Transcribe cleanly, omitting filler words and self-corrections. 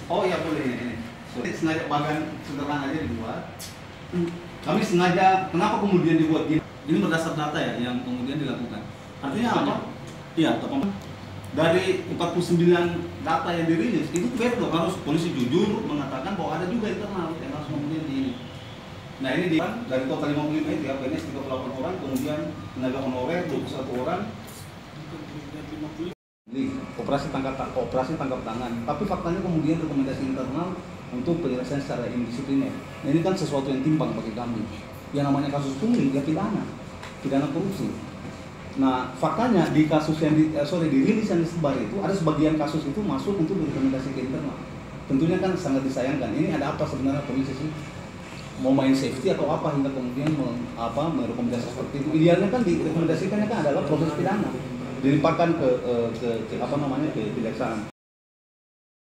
Oh iya boleh ini. Sengaja bagian sederhana aja dibuat. Kami sengaja, kenapa kemudian dibuat gini? Ini berdasar data ya yang kemudian dilakukan. Artinya apa? Iya, dari 49 data yang dirilis itu bedok, harus polisi jujur mengatakan bahwa ada juga internal yang harus kemudian di. Nah ini dari total 55 itu ya, PNS 38 orang, kemudian tenaga honorer 21 orang. Operasi tangkap tangan. Tapi faktanya kemudian rekomendasi internal untuk penyelesaian secara indisipliner. Nah, ini kan sesuatu yang timpang bagi kami. Yang namanya kasus pungli ya pidana korupsi. Nah, faktanya di kasus yang dirilis yang disebar itu ada sebagian kasus itu masuk untuk direkomendasi ke internal. Tentunya kan sangat disayangkan. Ini ada apa sebenarnya polisi sih? Mau main safety atau apa hingga kemudian merekomendasi seperti itu? Idealnya kan direkomendasikannya kan adalah proses pidana, dilimpahkan ke kejaksaan.